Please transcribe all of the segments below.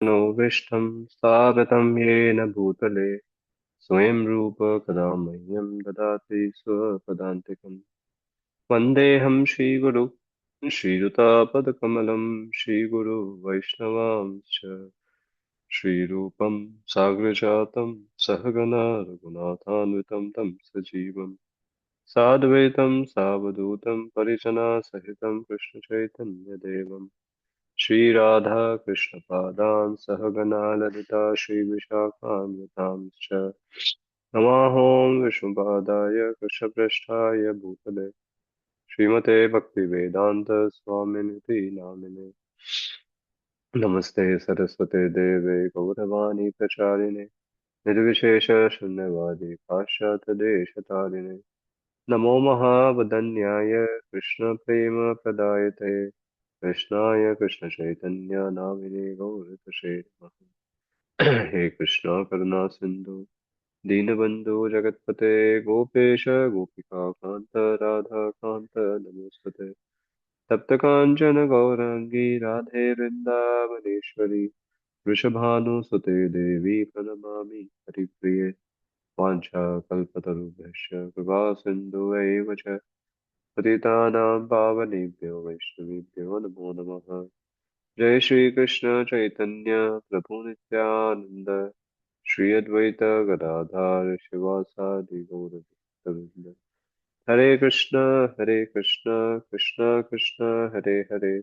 विष्टं स्थापितं येन भूतले स्वयं रूप कदा मह्यं ददाति स्वपदान्तिकम् वन्देऽहं श्रीगुरु श्रीयुतापदकमलं श्रीगुरु वैष्णवांश्च श्रीरूपं साग्रजातं सहगना रघुनाथान्वितं तं सजीवम् साद्वैतं सावधूतं परिजनासहितं कृष्णचैतन्यदेवम् श्रीराधा कृष्णपादान् सहगना ललिता श्रीविशाखान्वितांश्च नमाहों विष्णुपादाय कृष्णप्रेष्ठाय भूतले श्रीमते भक्तिवेदान्त स्वामिनिति नामिने नमस्ते सरस्वते देवे गौरवाणी प्रचारिणे निर्विशेष शून्यवादी पाश्चात्यदेशतारिणे नमो महावदन्याय कृष्णप्रेमप्रदायते कृष्णाय कृष्णचैतन्य नामिने गौरतसे नमः हे कृष्णा करुणा सिन्धु दीनबन्धु जगत्पते गोपेश गोपिकान्त राधाकान्त नमोऽस्तुते तप्तकाञ्चन गौराङ्गी राधे वृन्दावनेश्वरी वृषभानुसुते देवी प्रणमामि हरिप्रिये वाञ्छाकल्पतरुभ्यश्च कृपासिन्धुवैव च पतितानां पावनेभ्यो वैष्णवेभ्यो नमो नमः जय श्री कृष्ण चैतन्य प्रभु नित्यानंद श्री अद्वैत गदाधर शिवासादि गौरवृंद हरे Krishna Krishna Krishna Hare Hare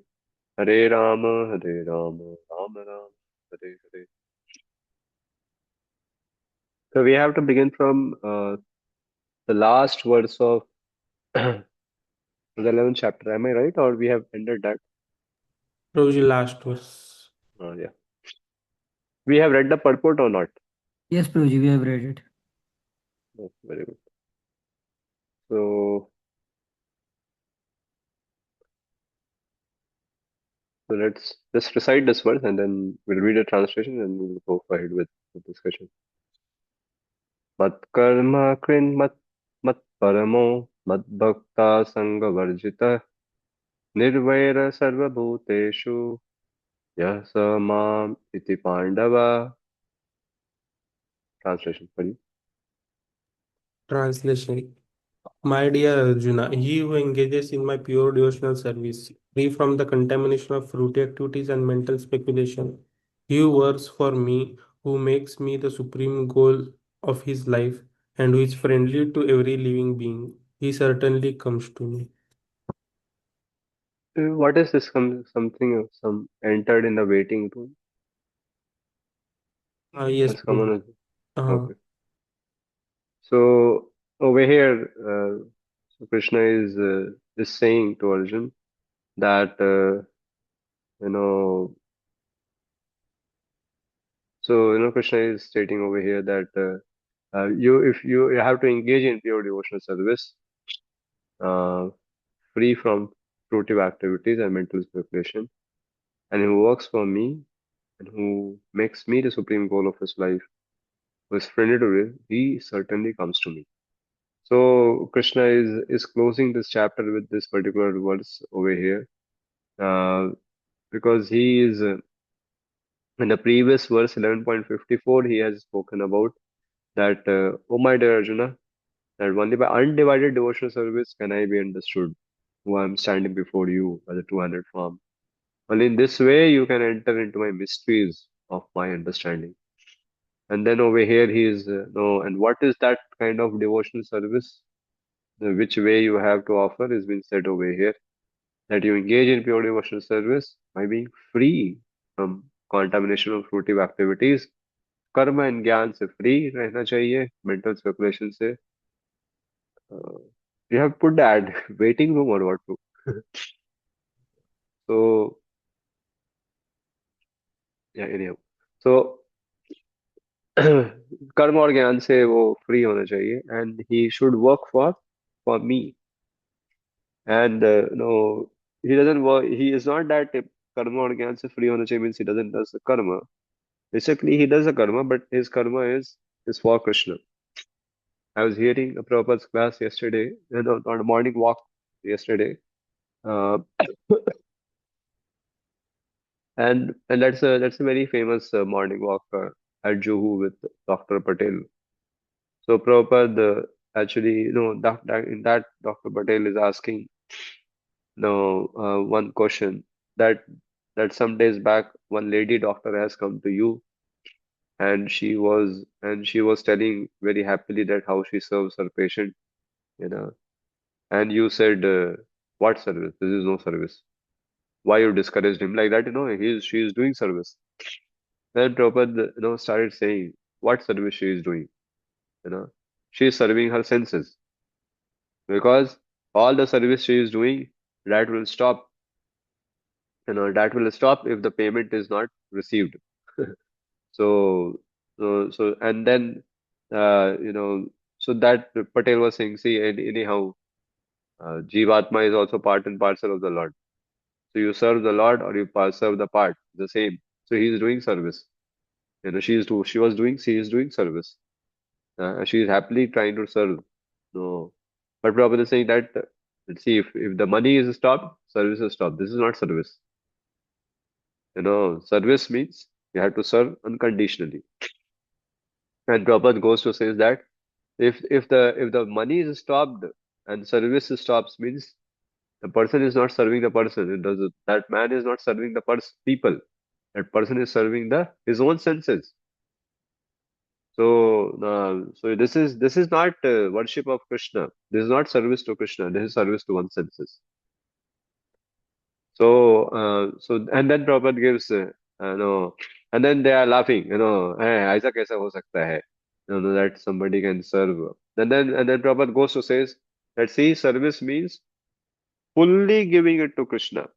Hare Ram Ram Ram Hare Hare. So we have to begin from the last verse of the 11th chapter. Am I right, or we have ended that? Prabhuji, last verse. Yeah. We have read the purport or not? Yes, Prabhuji, we have read it. Oh, very good. So let's just recite this verse and then we'll read a translation and we'll go ahead with the discussion. Mat karma krin mat paramo mat bhakta sangha varjita nirvaira sarva bhuteshu yasa mam iti pandava. Translation for you. Translation. My dear Arjuna, he who engages in my pure devotional service, free from the contamination of fruity activities and mental speculation, he who works for me, who makes me the supreme goal of his life, and who is friendly to every living being, he certainly comes to me. What is this? Something some entered in the waiting room. Yes, Has come Prabhu. on. Uh, Okay. So over here, so Krishna is saying to Arjun that you know. So Krishna is stating over here that if you have to engage in pure devotional service, uh, free from fruitive activities and mental speculation, and who works for me and who makes me the supreme goal of his life, who is friendly to him, he certainly comes to me. So Krishna is closing this chapter with this particular verse over here, uh, because he is in the previous verse 11.54 he has spoken about that, oh my dear Arjuna, that only by undivided devotional service can I be understood, who I am standing before you as a two-handed form. Only in this way you can enter into my mysteries of my understanding. And then over here he is no, and what is that kind of devotional service? Which way you have to offer is being said over here. That you engage in pure devotional service by being free from contamination of fruitive activities. कर्म and ज्ञान से free रहना चाहिए, mental speculation से. You have put that waiting room or what to? So yeah, anyhow. So कर्म और ज्ञान से वो फ्री होना चाहिए and he should work for me. And no, he doesn't work. He is not that कर्म और ज्ञान से फ्री होना चाहिए means he doesn't does the karma. Basically, he does the karma, but his karma is for Krishna. I was hearing a Prabhupada's class yesterday, on a morning walk yesterday. Uh, And that's a very famous morning walk at Juhu with Dr. Patel. So Prabhupada actually, in that Dr. Patel is asking, one question that some days back one lady doctor has come to you, and she was telling very happily that how she serves her patient, you know, and you said, what service? This is no service. Why you discouraged him like that? She is doing service. Then Prabhupada, started saying what service she is doing. You know, she is serving her senses, because all the service she is doing, that will stop. That will stop if the payment is not received. So, and then, you know, so that Patel was saying, see, anyhow, Jivatma is also part and parcel of the Lord. So you serve the Lord or you serve the part, the same. So he is doing service. She is doing service. She is happily trying to serve. No, but Prabhupada is saying that, let's see, if the money is stopped, service is stopped. This is not service. Service means you have to serve unconditionally. And Prabhupada goes to say that if the money is stopped and service stops, means the person is not serving the person. That man is not serving the people. That person is serving the his own senses. So this is not worship of Krishna. This is not service to Krishna. This is service to one's senses. So and then Prabhupada gives, no, and then they are laughing. ऐसा कैसा हो सकता है? That somebody can serve. And then Prabhupada goes to says that, see, service means fully giving it to Krishna.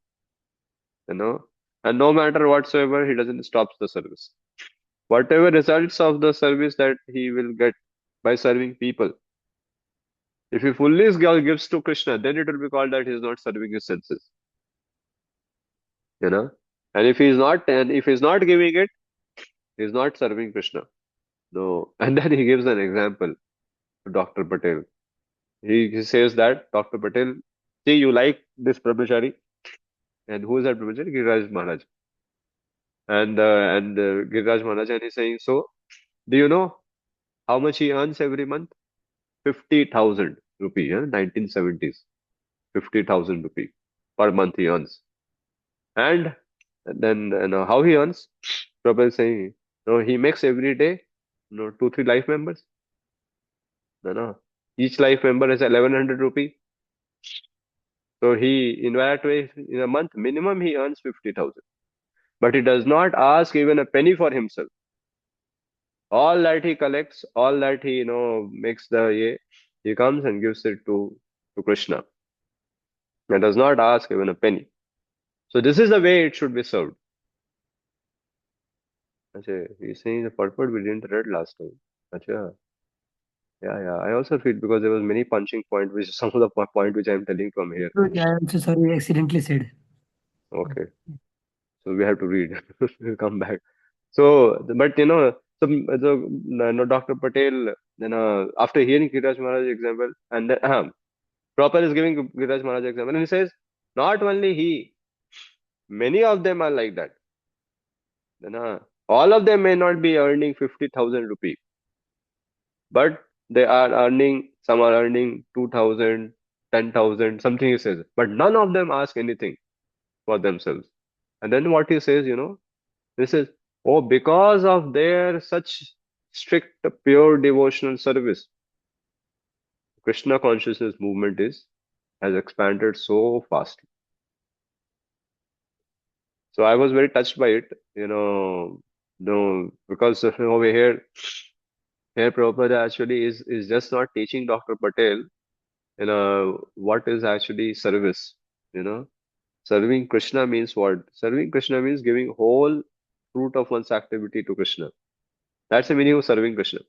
You know, and no matter whatsoever, he doesn't stop the service. Whatever results of the service that he will get by serving people, if he fully gives to Krishna, then it will be called that he is not serving his senses. You know, and if he's not giving it, he is not serving Krishna. No, and then he gives an example to Dr. Patel. He says that, Dr. Patel, see, you like this brahmachari, and who is that brahmachari? Giriraj Maharaj. And Giriraj Maharaj, and he's saying, so, do you know how much he earns every month? 50,000 rupee, 1970s. 50,000 rupee per month he earns. And then, how he earns? Prabhupada is saying, he makes every day, 2, 3 life members. No. Each life member is 1100 rupee. So in that way, in a month, minimum he earns 50,000. But he does not ask even a penny for himself. All that he collects, all that he, makes he comes and gives it to Krishna. And does not ask even a penny. So this is the way it should be served. Achha, he's saying the purport we didn't read last time. Achha. Yeah. I also feel, because there was many punching point, which some of the point which I am telling from here. Yeah, I'm so sorry, I accidentally said. Okay. So we have to read. We'll come back. So, but Dr. Patel, after hearing Giriraj Maharaj example, and then, Prabhupada is giving Giriraj Maharaj example, and he says, not only he, many of them are like that. All of them may not be earning 50,000 rupee, but some are earning 2,000, 10,000, something he says, but none of them ask anything for themselves. And then what he says, this is, oh, because of their such strict, pure devotional service, Krishna consciousness movement has expanded so fast. So I was very touched by it, because over here Prabhupada actually is just not teaching Dr. Patel, what is actually service. Serving Krishna means what? Serving Krishna means giving whole fruit of one's activity to Krishna. That's the meaning of serving Krishna.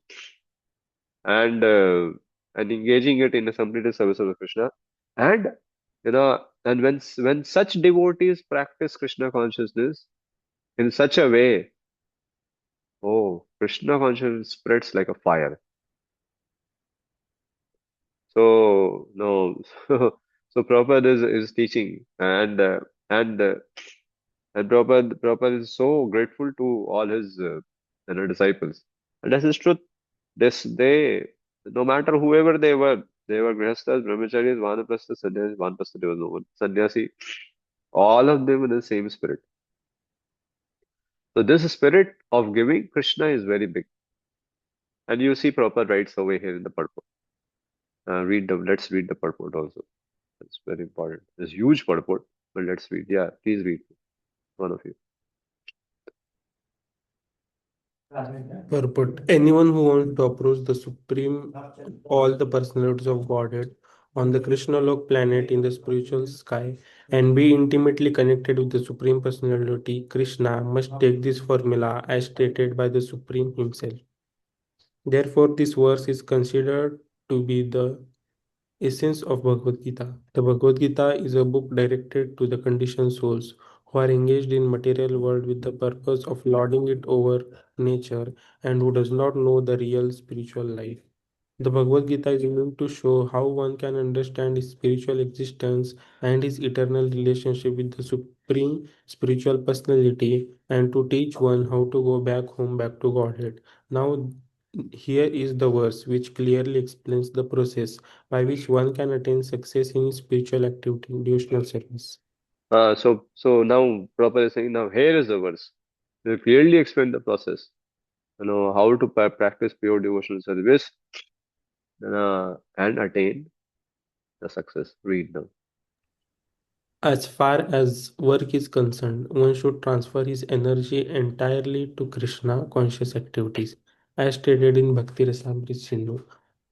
And engaging it in the completed service of Krishna. And and when such devotees practice Krishna consciousness in such a way, oh, Krishna consciousness spreads like a fire. So no, so Prabhupada is teaching, and And Prabhupada is so grateful to all his disciples. And that's his truth. No matter whoever they were grihasthas, brahmacharis, vanaprasthas, sannyasi, vanaprastha, there was no one, sannyasi, all of them in the same spirit. So this spirit of giving Krishna is very big. And you see Prabhupada writes over here in the purport. Let's read the purport also. It's very important. It's huge purport, but let's read. Yeah, please read, one of you. Purport. Anyone who wants to approach the Supreme, all the personalities of Godhead on the Krishna Lok planet in the spiritual sky and be intimately connected with the Supreme Personality, Krishna, must take this formula as stated by the Supreme Himself. Therefore, this verse is considered to be the essence of Bhagavad Gita. The Bhagavad Gita is a book directed to the conditioned souls who are engaged in material world with the purpose of lording it over nature and who does not know the real spiritual life. The Bhagavad Gita is meant to show how one can understand his spiritual existence and his eternal relationship with the Supreme Spiritual Personality and to teach one how to go back home, back to Godhead. Now, here is the verse which clearly explains the process by which one can attain success in his spiritual activity, devotional service. So now Prabhupada is saying, now here is the verse. They clearly explain the process. How to practice pure devotional service and attain the success. Read now. As far as work is concerned, one should transfer his energy entirely to Krishna conscious activities, as stated in Bhakti Rasamrita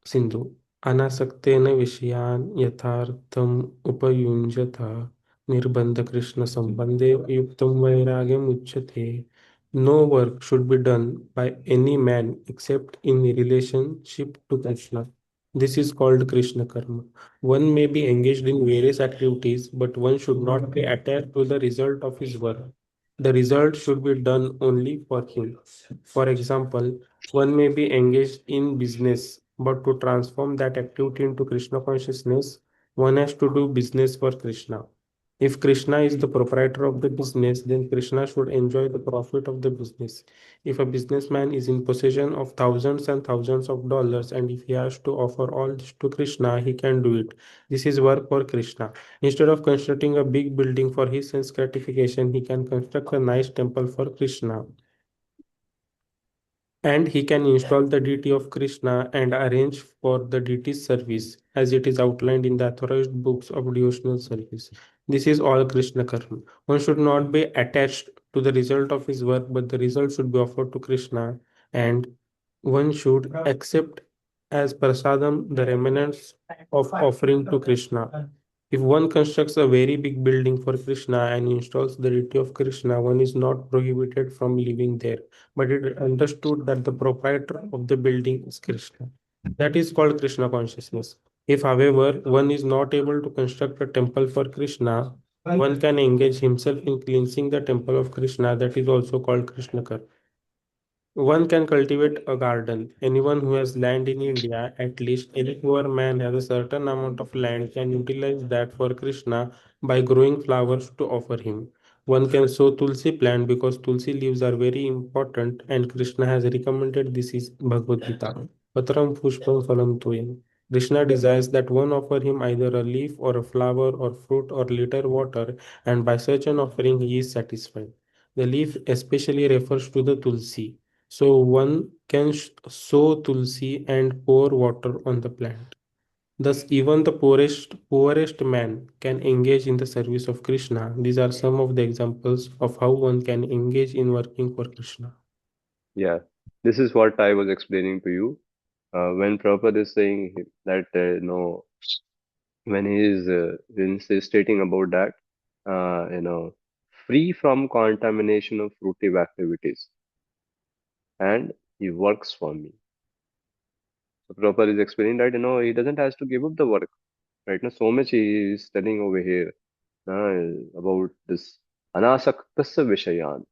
Sindhu. Anasaktena Vishayan Yathartham Upayunjata Nirbandha Krishna Sambandhe Yuktam Vairagyam Uchyate. No work should be done by any man except in relationship to Krishna. This is called Krishna Karma. One may be engaged in various activities, but one should not be attached to the result of his work. The result should be done only for him. For example, one may be engaged in business, but to transform that activity into Krishna consciousness, one has to do business for Krishna. If Krishna is the proprietor of the business, then Krishna should enjoy the profit of the business. If a businessman is in possession of thousands and thousands of dollars and if he has to offer all this to Krishna, he can do it. This is work for Krishna. Instead of constructing a big building for his sense gratification, he can construct a nice temple for Krishna. And he can install the deity of Krishna and arrange for the deity's service as it is outlined in the authorized books of devotional service. This is all Krishna karma. One should not be attached to the result of his work, but the result should be offered to Krishna, and one should accept as prasadam the remnants of offering to Krishna. If one constructs a very big building for Krishna and installs the deity of Krishna, one is not prohibited from living there, but it is understood that the proprietor of the building is Krishna. That is called Krishna consciousness. If, however, one is not able to construct a temple for Krishna, one can engage himself in cleansing the temple of Krishna. That is also called Krishna Karma. One can cultivate a garden. Anyone who has land in India, at least any poor man has a certain amount of land, can utilize that for Krishna by growing flowers to offer him. One can sow tulsi plant because tulsi leaves are very important and Krishna has recommended this is Bhagavad Gita. Patram pushpam phalam tuyam. Krishna desires that one offer him either a leaf or a flower or fruit or little water, and by such an offering he is satisfied. The leaf especially refers to the tulsi. So one can sow tulsi and pour water on the plant. Thus, even the poorest man can engage in the service of Krishna. These are some of the examples of how one can engage in working for Krishna. Yeah, this is what I was explaining to you. When Prabhupada is saying that, when he's stating about that, free from contamination of fruitive activities, and he works for me. So Prabhupada is explaining that, he doesn't have to give up the work, right? Now, so much he is telling over here about this anasaktasya vishayan,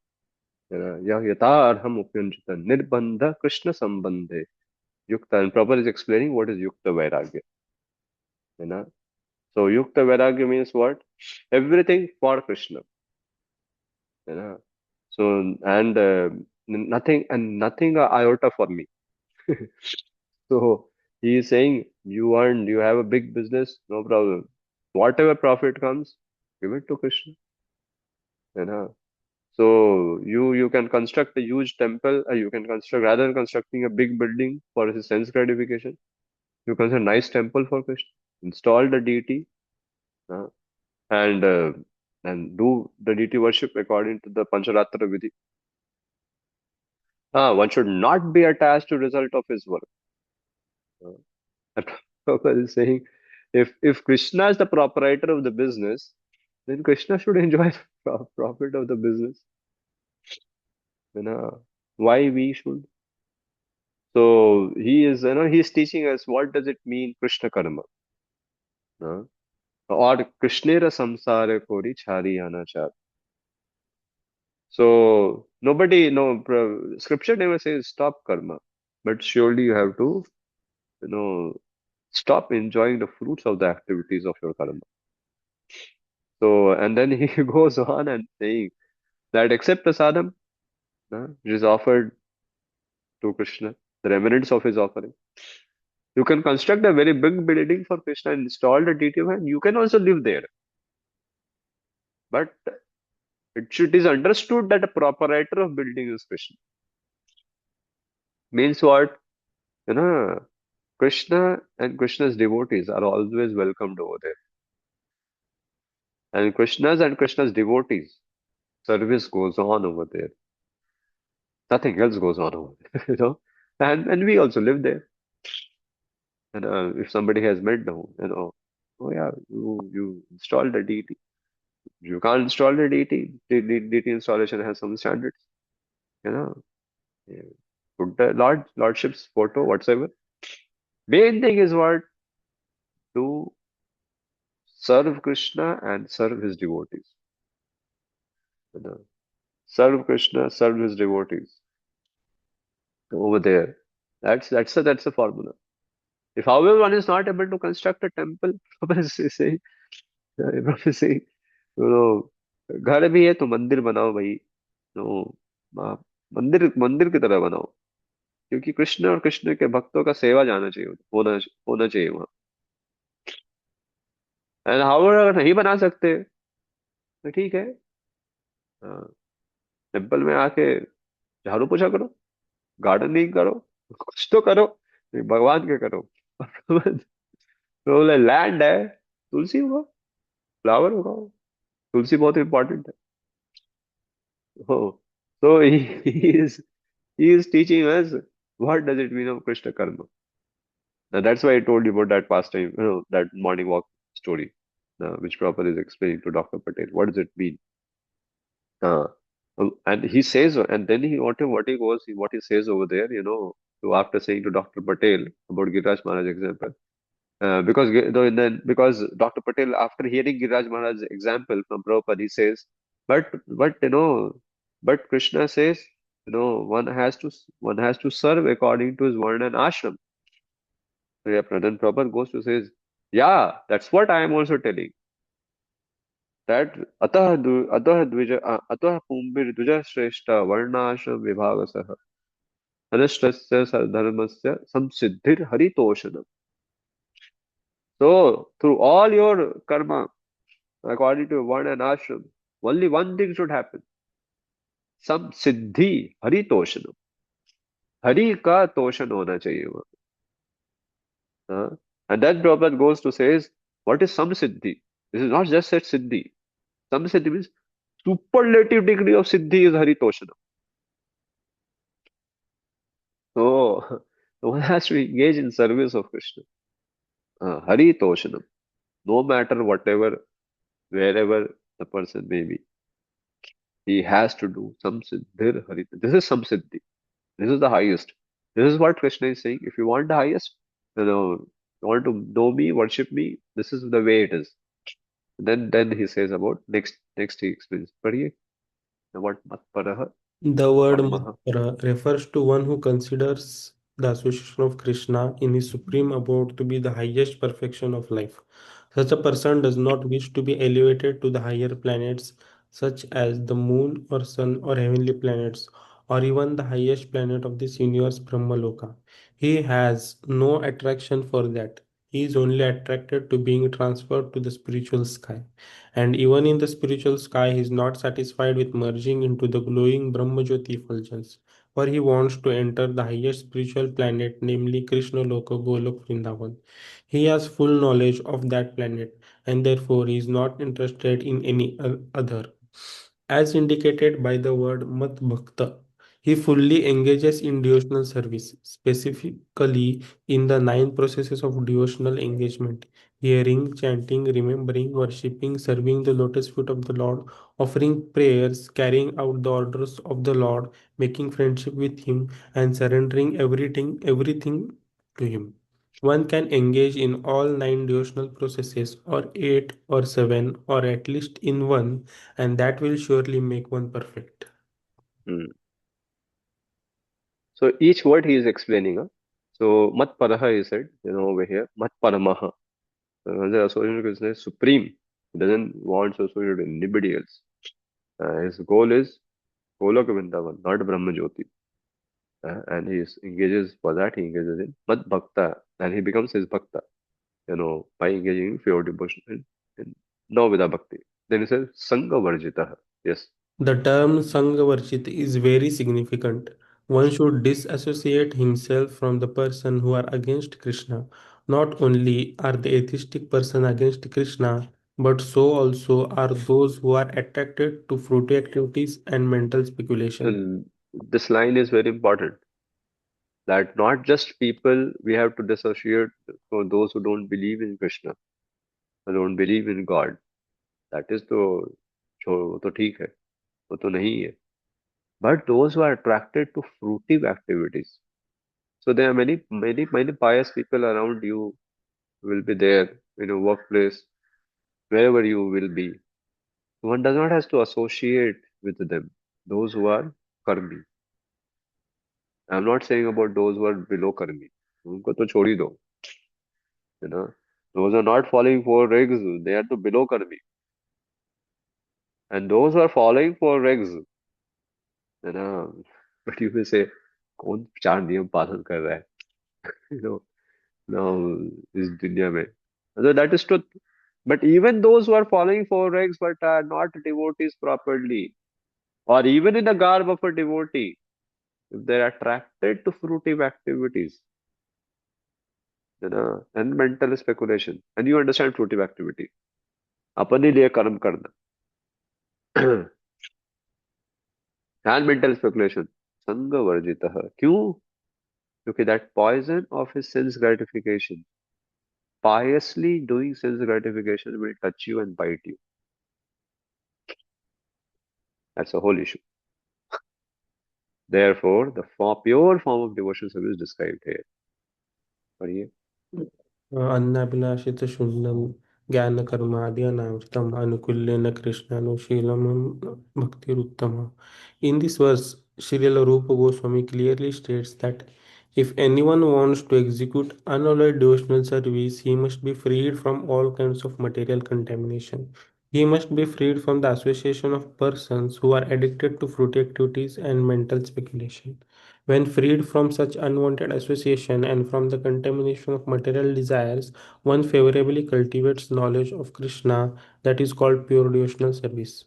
yatarham upyunjita nirbandha Krishna sambandhe yukta. And Prabhupada is explaining what is yukta vairagya, you know. So yukta vairagya means what? Everything for Krishna. You know? So and nothing iota for me. So he is saying, you have a big business, no problem. Whatever profit comes, give it to Krishna. You know? So you can construct a huge temple, you can construct, rather than constructing a big building for his sense gratification, you construct a nice temple for Krishna, install the deity, uh, and uh, and do the deity worship according to the Pancharatra Vidhi. One should not be attached to result of his work. Prabhupada is saying, if Krishna is the proprietor of the business, then Krishna should enjoy the profit of the business. You know, why we should? So he's teaching us what does it mean Krishna karma, uh, or Krishnera samsara kori chari anachar. So nobody, no, scripture never says stop karma, but surely you have to, you know, stop enjoying the fruits of the activities of your karma. So, and then he goes on and saying that except prasadam, which is offered to Krishna, the remnants of his offering, you can construct a very big building for Krishna and install the deity of and you can also live there. But it is understood that the proprietor of building is Krishna. Means what? You know, Krishna and Krishna's devotees are always welcomed over there. And Krishna's devotees, service goes on over there. Nothing else goes on over there, you know. And we also live there. And if somebody has met the oh yeah, you install the deity. You can't install the deity. The deity installation has some standards, you know. Yeah. Put the Lordship's photo, whatsoever. Main thing is what? To serve Krishna and serve his devotees. You know. Serve Krishna, serve his devotees. Over there. That's a formula. If however one is not able to construct a temple, Prabhupada is saying, Prabhupada is saying, you know, घर भी है तो मंदिर बनाओ भाई, तो मंदिर मंदिर की तरह बनाओ, क्योंकि कृष्ण और कृष्ण के भक्तों का सेवा जाना चाहिए, होना चाहिए वहां. एंड हाउएवर अगर नहीं बना सकते तो ठीक है, टेम्पल में आके झाड़ू पोछा करो, गार्डनिंग करो, कुछ तो करो, भगवान के करो. तो लैंड है, तुलसी उगाओ, फ्लावर उगाओ, तुलसी बहुत इंपॉर्टेंट है. Oh, so he is teaching us what does it mean of Krishna karma. Now that's why I told you about that pastime, that morning walk story, which Prabhupada is explaining to Dr. Patel. What does it mean? Uh, and he says, and then what he says over there, to after saying to Dr. Patel about Giriraj Maharaj example, because Dr. Patel, after hearing Giriraj Maharaj's example from Prabhupada, he says, but but Krishna says, one has to serve according to his varna and ashram. So yeah, then Prabhupada goes to says, yeah, that's what I am also telling. That atah pumbir duja shreshta varnashram vibhagasah anashtasya dharmasya samsiddhir haritoshanam. So through all your karma, according to varna and ashram, only one thing should happen. Some siddhi haritoshanam. Hari ka toshan hona chahiye वहाँ. And then Prabhupada goes to says, what is samsiddhi? This is not just said siddhi. Samsiddhi means superlative degree of siddhi is haritoshanam. So one has to engage in service of Krishna. Haritoshanam. No matter whatever, wherever the person may be, he has to do samsiddhir harit. This is samsiddhi. This is the highest. This is what Krishna is saying. If you want the highest, you want to know me, worship me, this is the way it is. Then he says about next he explains. Padhiye. What matparaha The word paramaha. Matpara refers to one who considers the association of Krishna in his supreme abode to be the highest perfection of life. Such a person does not wish to be elevated to the higher planets such as the moon or sun or heavenly planets, or even the highest planet of this universe, Brahmaloka. He has no attraction for that. He is only attracted to being transferred to the spiritual sky. And even in the spiritual sky, he is not satisfied with merging into the glowing Brahmajyoti effulgence, for he wants to enter the highest spiritual planet, namely Krishna Loka Golok Vrindavan. He has full knowledge of that planet, and therefore he is not interested in any other. As indicated by the word Mat Bhakta, he fully engages in devotional service, specifically in the nine processes of devotional engagement: hearing, chanting, remembering, worshipping, serving the lotus feet of the Lord, offering prayers, carrying out the orders of the Lord, making friendship with Him, and surrendering everything to Him. One can engage in all nine devotional processes, or eight, or seven, or at least in one, and that will surely make one perfect. Hmm. So each word he is explaining. So mat paraha he said, over here, mat paramaha. The association with Krishna is supreme. He doesn't want to associate with anybody else. His goal is Golok Vrindavan, not Brahma Jyoti. And engages for that, he engages in Mat Bhakta, and he becomes his Bhakta, by engaging in pure devotion in Navida Bhakti. Then he says, Sangha Varjitah. Yes. The term Sanghavarchit is very significant. One should disassociate himself from the person who are against Krishna. Not only are the atheistic person against Krishna, but so also are those who are attracted to fruity activities and mental speculation. So this line is very important, that not just people we have to dissociate for those who don't believe in Krishna, who don't believe in God. That is वो तो ठीक है, वो तो नहीं है. But those who are attracted to fruitive activities. So there are many pious people around you will be there in a workplace, wherever you will be. One does not have to associate with them. Those who are karmi. I'm not saying about those who are below karmi. उनको तो छोड़ ही दो, you know. Those are not following for regs, they are to below karmi. And those who are following for regs, but you will say, कौन चार नियम पालन कर रहा है, you know, now इस दुनिया में. So that is truth. But even those who are following for regs but are not devotees properly, or even in the garb of a devotee, if they are attracted to fruitive activities, and mental speculation, and you understand fruitive activity, अपने लिए कर्म करना, and mental speculation, संग वर्जितः. क्यों? क्योंकि that poison of his sense gratification, piously doing sense gratification, will touch you and bite you. That's the whole issue. Therefore, the pure form of devotional service described here. पढ़िए. अन्नाभिलाषित शून्यम ज्ञान कर्माद्यानामृतम अनुकूल्येन कृष्णानुशीलनम भक्तिरुत्तम. In this verse, Srila Rupa Goswami clearly states that if anyone wants to execute unalloyed devotional service, he must be freed from all kinds of material contamination. He must be freed from the association of persons who are addicted to fruity activities and mental speculation. When freed from such unwanted association and from the contamination of material desires, one favorably cultivates knowledge of Krishna, that is called pure devotional service.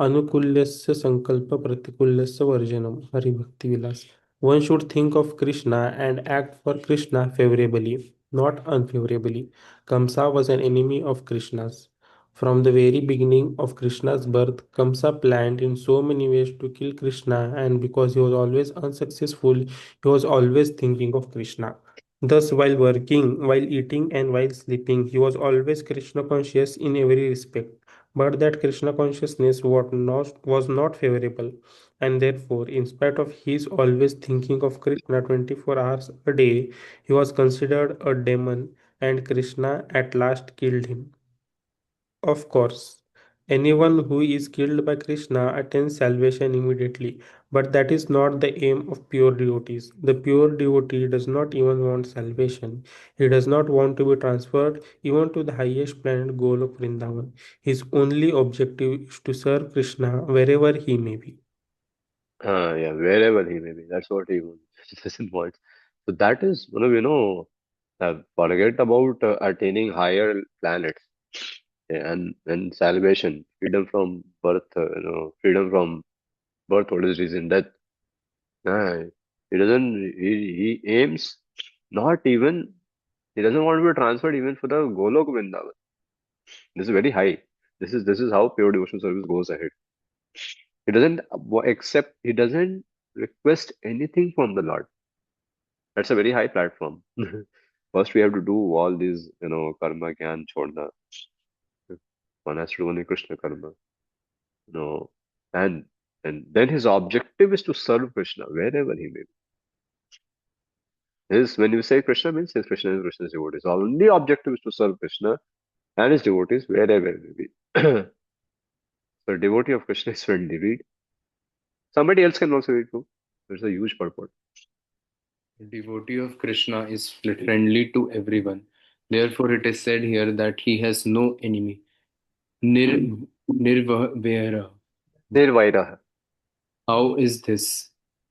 Anukulyasya sankalpa pratikulyasya varjanam. Hari Bhakti Vilas. One should think of Krishna and act for Krishna favorably, not unfavorably. Kamsa was an enemy of Krishna's. From the very beginning of Krishna's birth, Kamsa planned in so many ways to kill Krishna, and because he was always unsuccessful, he was always thinking of Krishna. Thus, while working, while eating, and while sleeping, he was always Krishna conscious in every respect. But that Krishna consciousness was not favorable, and therefore, in spite of his always thinking of Krishna 24 hours a day, he was considered a demon, and Krishna at last killed him. Of course, Anyone who is killed by Krishna attains salvation immediately, but that is not the aim of pure devotees. The pure devotee does not even want salvation. He does not want to be transferred even to the highest planet Golok Vrindavan. His only objective is to serve Krishna wherever he may be. Yeah, wherever he may be. That's what he wants. He doesn't want. So that is, forget about attaining higher planets and salvation, freedom from birth, freedom from birth, what is reason, death. Uh, he doesn't, he aims not even, he doesn't want to be transferred even for the Golok Vrindavan. This is very high. This is how pure devotional service goes ahead. He doesn't accept, he doesn't request anything from the Lord. That's a very high platform. First, we have to do all these, karma gyan chodna. One has to do only Krishna karma, you know, and and then his objective is to serve Krishna wherever he may be. When you say Krishna means his Krishna is Krishna's devotees. Our only objective is to serve Krishna and his devotees wherever he may be. So, devotee of Krishna is friendly. Read. Somebody else can also read too. There's a huge purport. The devotee of Krishna is friendly to everyone. Therefore, it is said here that he has no enemy. Nirvaira. Nirvaira. How is this?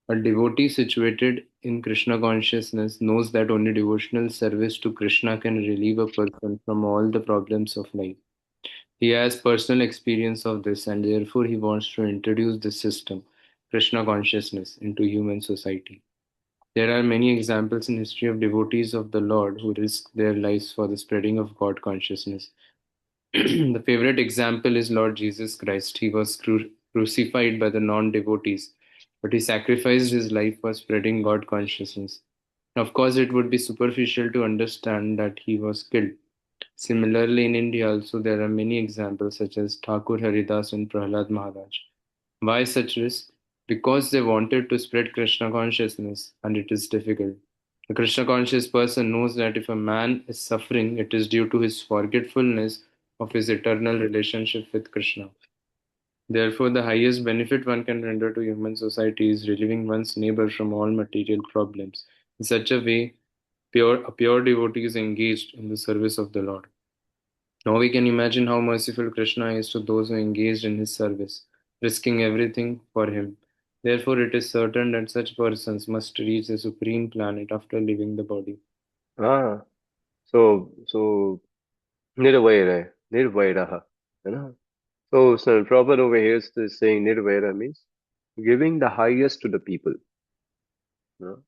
A devotee situated in Krishna consciousness knows that only devotional service to Krishna can relieve a person from all the problems of life. He has personal experience of this and therefore he wants to introduce this system, Krishna consciousness, into human society. There are many examples in history of devotees of the Lord who risked their lives for the spreading of God consciousness. The favorite example is Lord Jesus Christ. He was crucified by the non-devotees, but he sacrificed his life for spreading God consciousness. Of course, it would be superficial to understand that he was killed. Similarly, in India also there are many examples such as Thakur Haridas and Prahlad Maharaj. Why such risk? Because they wanted to spread Krishna consciousness, and it is difficult. A Krishna conscious person knows that if a man is suffering, it is due to his forgetfulness of his eternal relationship with Krishna. Therefore, the highest benefit one can render to human society is relieving one's neighbor from all material problems. In such a way, a pure devotee is engaged in the service of the Lord. Now we can imagine how merciful Krishna is to those who engaged in his service, risking everything for him. Therefore, it is certain that such persons must reach the supreme planet after leaving the body. Ah, so Nirvaira, Nirvairaha. You know? So Prabhupada over here is saying Nirvaira means giving the highest to the people,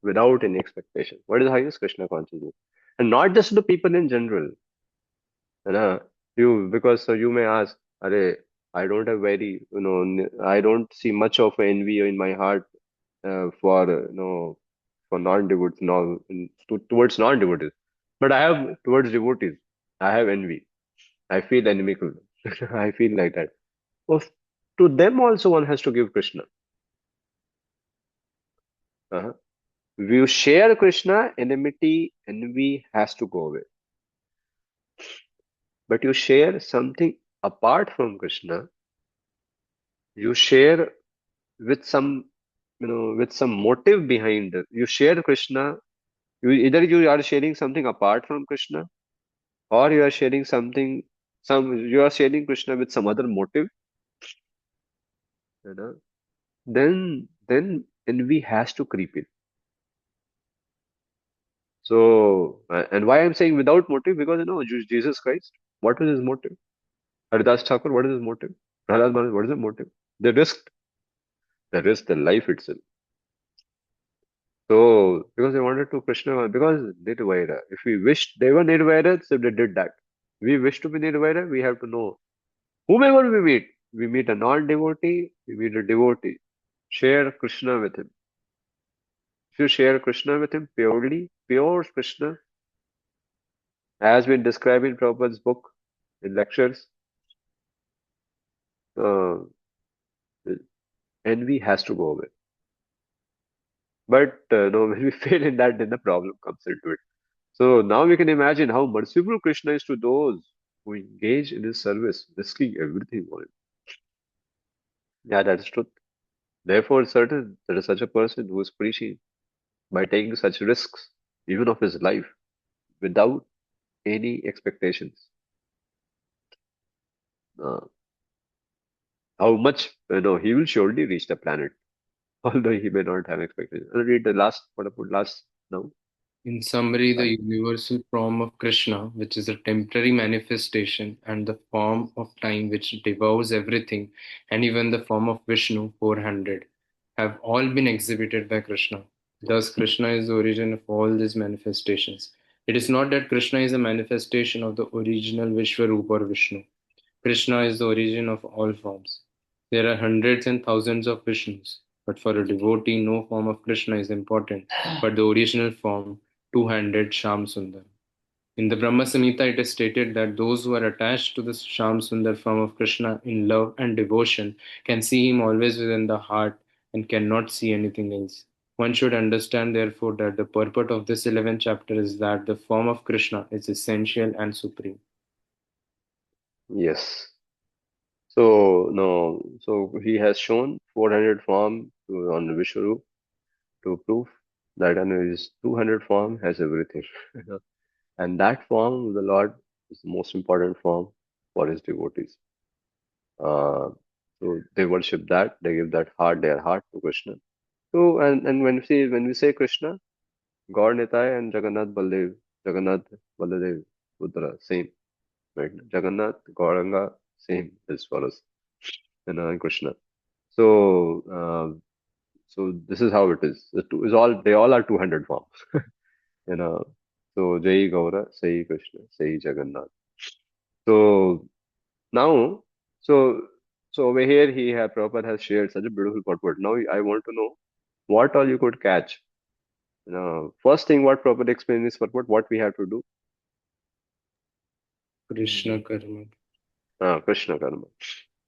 without any expectation. What is the highest? Krishna consciousness. And not just to the people in general. You know, because you may ask, Are, I don't have I don't see much of envy in my heart for non-devotees, towards non-devotees. But I have towards devotees. I have envy. I feel inimical. I feel like that. Of To them also one has to give Krishna. Uh-huh. If you share Krishna, envy has to go away. But you share something apart from Krishna, you share with some, with some motive behind it. You share Krishna, either you are sharing something apart from Krishna, or you are sharing you are sharing Krishna with some other motive, you know, then envy has to creep in. So, and why I'm saying without motive, because Jesus Christ, what was his motive? Haridas Thakur, what is his motive? Prahlad Maharaj, what is the motive? They risked their life itself. So, because they wanted to Krishna, because Nirvaira. If we wished they were Nirvaira, so they did that. We wish to be Nirvaira, we have to know whomever we meet. We meet a non-devotee, we meet a devotee. Share Krishna with him. If you share Krishna with him purely, pure Krishna, as been described in Prabhupada's book, in lectures, uh, envy has to go away. But no, when we fail in that, then the problem comes into it. So now we can imagine how merciful Krishna is to those who engage in his service, risking everything for him. Yeah, that's truth. Therefore, certain there is such a person who is preaching by taking such risks, even of his life, without any expectations. Uh, how much, he will surely reach the planet, although he may not have expectations. I'll read the last, what I put last now. In summary, the Line. universal form of Krishna, which is a temporary manifestation, and the form of time which devours everything, and even the form of Vishnu, 400, have all been exhibited by Krishna. Thus, Krishna is the origin of all these manifestations. It is not that Krishna is a manifestation of the original Vishwarupa or Vishnu. Krishna is the origin of all forms. There are hundreds and thousands of Vishnus, but for a devotee, no form of Krishna is important, but the original form, two-handed Sham Sundar. In the Brahma Samhita, it is stated that those who are attached to the Sham Sundar form of Krishna in love and devotion can see him always within the heart and cannot see anything else. One should understand, therefore, that the purport of this 11th chapter is that the form of Krishna is essential and supreme. Yes. So, no, so he has shown 400 form on the Vishwarup to prove that his 200 form has everything. And that form of the Lord is the most important form for his devotees. Uh, so they worship that, they give their heart to Krishna. So and when we say Krishna, God Nitai and Jagannath Baladev, Budra, same, right? Jagannath, Gauranga, same is for us, and Krishna. So so this is how it is. The two is all they all are 200 forms, you know. So Jai Gaura, Sai Krishna, Sai Jagannath. So now, so over here Prabhupada has shared such a beautiful purport. Now I want to know what all you could catch. First thing what Prabhupada explained is purport, what we have to do. Krishna Karma. Krishna Karma.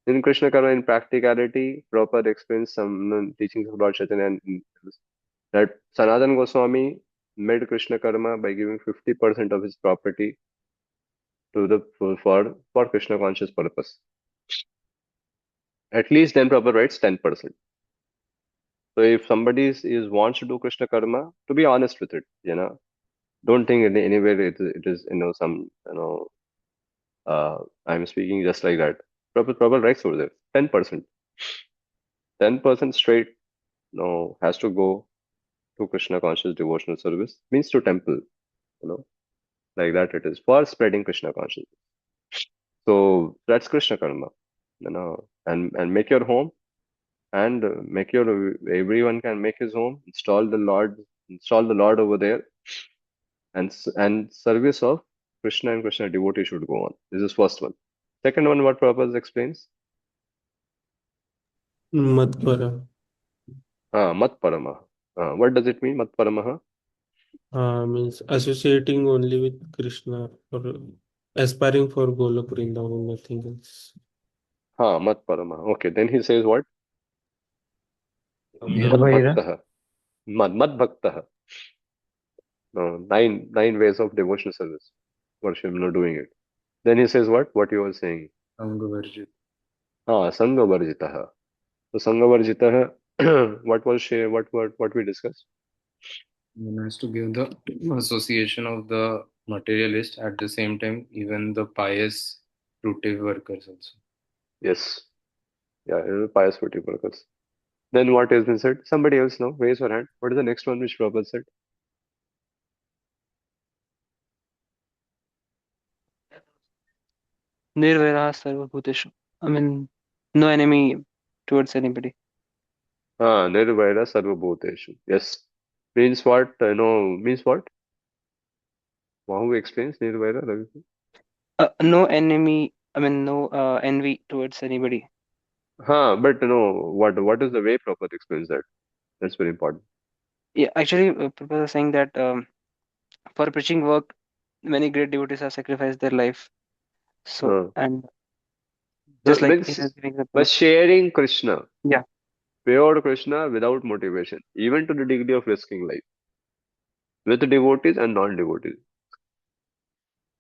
In Krishna Karma, in practicality, Prabhupada explains some teachings of Lord Chaitanya and that Sanatana Goswami made Krishna Karma by giving 50% of his property to the for Krishna conscious purpose. At least then Prabhupada writes 10%. So if somebody wants to do Krishna Karma, to be honest with it, don't think anywhere it is some I'm speaking just like that. Prabhupada writes over there 10%. 10% straight has to go to Krishna conscious devotional service, means to temple, you know, like that it is for spreading Krishna consciousness. So that's Krishna Karma, and make your home and make your everyone can make his home, install the Lord over there, and service of Krishna and Krishna devotee should go on. This is first one. Second one, what Prabhupada explains? Madhvara. Mat Paramaha. What does it mean, Mat Paramaha? Means associating only with Krishna or aspiring for Golok Vrindavan, nothing else. Mat Paramaha. Okay, then he says what? Mad Nirvaira. Bhaktaha. Mad Bhaktaha. Nine ways of devotional service. Worship, doing it. Then he says what? What you were saying? Sangavarjit. Sangha Varjitaha. So Sangha Varjitaha, what we discussed? One has to give the association of the materialist, at the same time, even the pious, fruitive workers also. Yes. Yeah, pious 40 workers. Then what has been said? Somebody else now? Raise your hand. What is the next one which Prabhupada said? Nirvaira sarvabhuteshu. I mean, no enemy towards anybody. Nirvaira Sarvabhuteshu. Yes. Means what? Means what? Who explains Nirvaira? Ravi? No enemy. I mean, no envy towards anybody. But what is the way Prabhupada explains that? That's very important. Yeah, actually, Prabhupada is saying that for preaching work, many great devotees have sacrificed their life. So, Uh, and just like he was means giving example by of, sharing Krishna, yeah, pure Krishna without motivation, even to the degree of risking life, with devotees and non-devotees.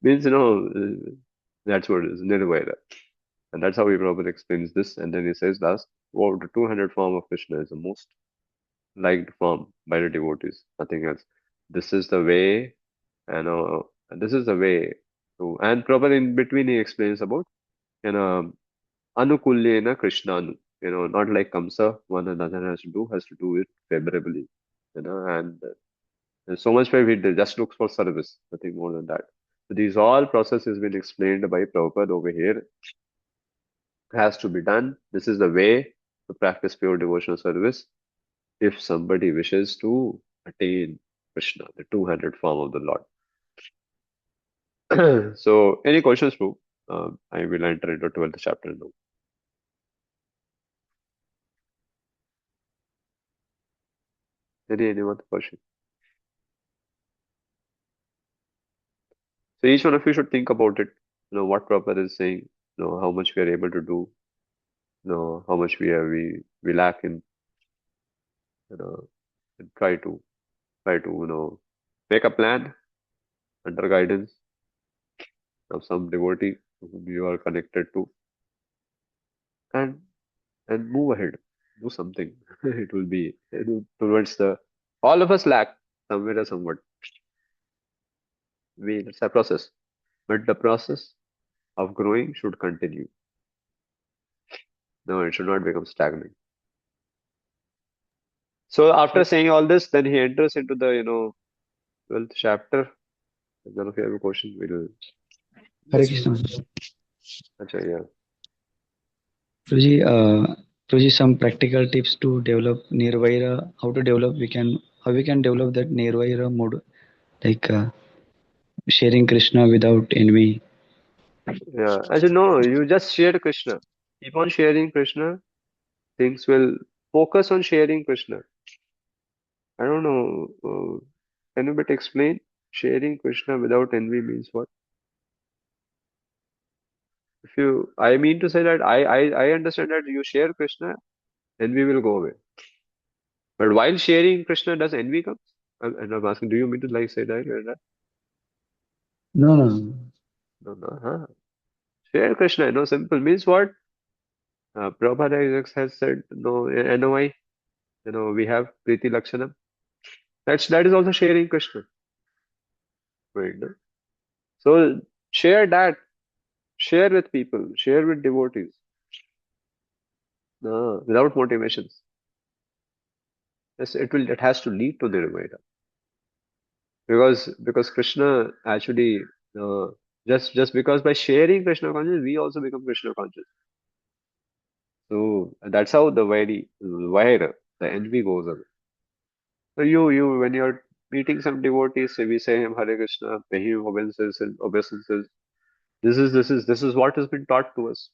Means, that's what it is, Nirvaira. And that's how he Prabhupada explains this. And then he says last, Wow, the 200 form of Krishna is the most liked form by the devotees, nothing else. This is the way, this is the way to, and proper in between he explains about, you know, anukulyena Krishnanu, not like Kamsa, one another has to do it favorably, and there's so much favor, he just looks for service, nothing more than that. So these all processes been explained by Prabhupada over here, has to be done. This is the way to practice pure devotional service if somebody wishes to attain Krishna, the 200 form of the Lord. So, any questions, Prabhu? I will enter into 12th chapter now. Any other question? So each one of you should think about it. What Prabhupada is saying. How much we are able to do. How much we lack in. And try to make a plan under guidance of some devotee whom you are connected to, and move ahead. Do something. It will be towards the. All of us lack somewhere or somewhat. That's a process, but the process of growing should continue. No, it should not become stagnant. So after saying all this, then he enters into the 12th chapter. If none of you have a question, we'll. Hare Krishna. Achha, yeah. Prabhuji, Prabhuji, some practical tips to develop Nirvaira, how we can develop that Nirvaira mode, like sharing Krishna without envy. Yeah. I said, no, you just share Krishna. Keep on sharing Krishna. Things will focus on sharing Krishna. I don't know. Can you bit explain? Sharing Krishna without envy means what? I mean to say that I understand that you share Krishna, envy will go away. But while sharing Krishna, does envy come? And I'm asking, do you mean to say that? No, no, no. No. Huh? Share Krishna, simple means what? Prabhupada has said, NOI, we have Priti Lakshanam. That is also sharing Krishna. Right, no? So share that. Share with people. Share with devotees. Without motivations. Yes, it has to lead to the Nirvana. Because Krishna actually, just because by sharing Krishna consciousness, we also become Krishna conscious. So that's how the vaira, the envy goes away. So you when you're meeting some devotees, say we say him Hare Krishna, pay him obeisances. This is what has been taught to us.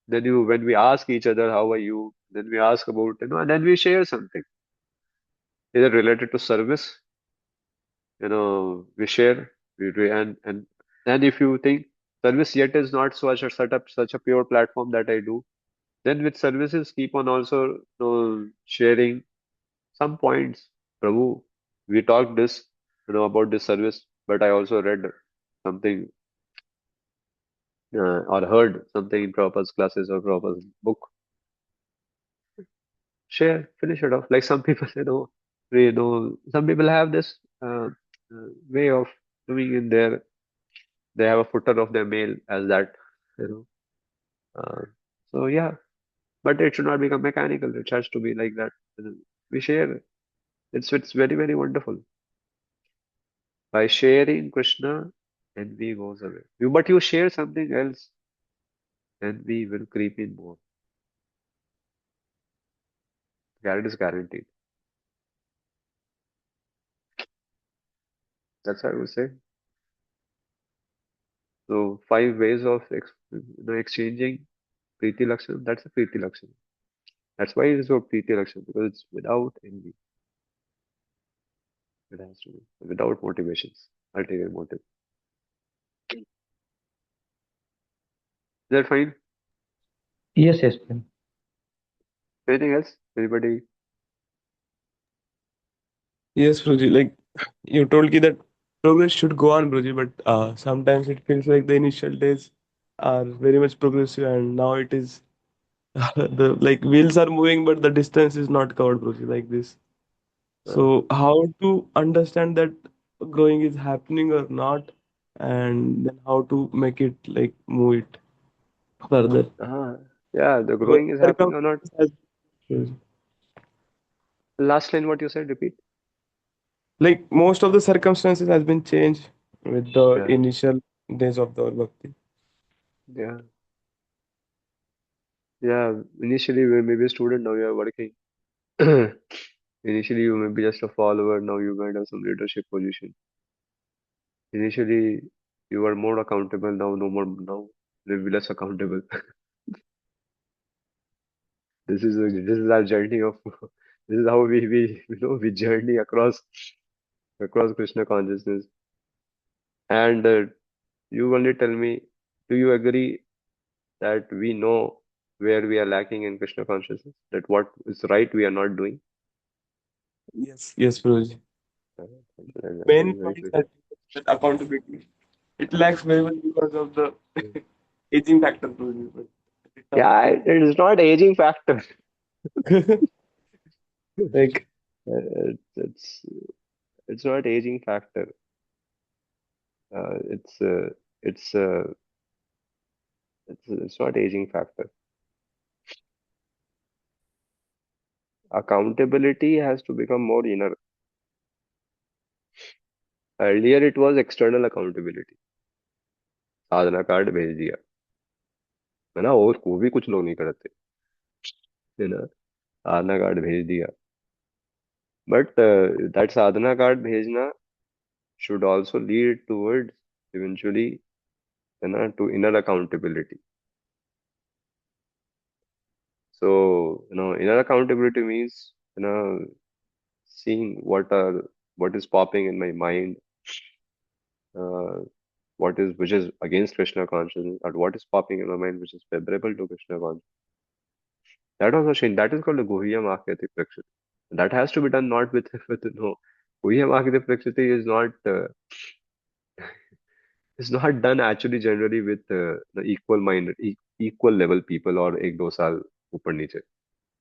Then when we ask each other, how are you? Then we ask about, and then we share something, either related to service, we share, and if you think service yet is not such a pure platform that I do, then with services keep on also sharing some points. Prabhu, we talked this, about this service, but I also read something or heard something in Prabhupada's classes or Prabhupada's book. Share, finish it off. Like some people, some people have this way of doing in their. They have a footer of their mail as that, you know. So yeah, but it should not become mechanical. It has to be like that. We share. It's very very wonderful. By sharing Krishna, envy goes away. But you share something else, envy will creep in more. That is guaranteed. That's what I would say. So 5 ways of exchanging Preeti Lakshanam. That's a Preeti Lakshanam. That's why it is called Preeti Lakshanam, because it's without envy. It has to be without motivations, ulterior motive. Is that fine? Yes, yes, Prabhu. Anything else? Anybody? Yes, Prabhuji. Like you told ki that progress should go on, Prabhuji, but sometimes it feels like the initial days are very much progressive, and now it is The like wheels are moving, but the distance is not covered, Prabhuji, like this. Uh, So how to understand that growing is happening or not, and then how to make it like move it further. uh, yeah, the Because growing is happening or not. circumstances has changed. Last line, what you said, repeat. Like most of the circumstances has been changed with the Yeah, initial days of the bhakti. yeah, yeah. Initially, you may be a student, now you are working. Initially, you may be just a follower, now you might have some leadership position. Initially, you were more accountable, now no more, now you will be less accountable. This is our journey of this is how we we journey across Krishna consciousness. And you only tell me, do you agree that we know where we are lacking in Krishna consciousness? That what is right we are not doing? Yes, yes, Prabhuji. Uh, that Main is very point clear. is that accountability. It lacks very much because of the aging factor, Prabhuji. But it's not Yeah, like it is not aging factor. that. Like it's not aging factor. Uh, it's uh, it's uh, it's not aging factor. Accountability has to become more inner. Earlier it was external accountability. Sadhana card भेज दिया है ना, और वो भी कुछ लोग नहीं करते, है ना, साधना कार्ड भेज दिया. But that sadhana card bhejna should also lead towards eventually, you know, to inner accountability. So, you know, inner accountability means, you know, seeing what is popping in my mind, uh, which is against Krishna consciousness, and what is popping in my mind which is favorable to Krishna consciousness. That also change. That is called the Guhyam Akyati Prakshiti. That has to be done not with with no. Guhyam Akyati Prakshiti is not done actually generally with the equal minded, equal level people or ek do saal upar niche.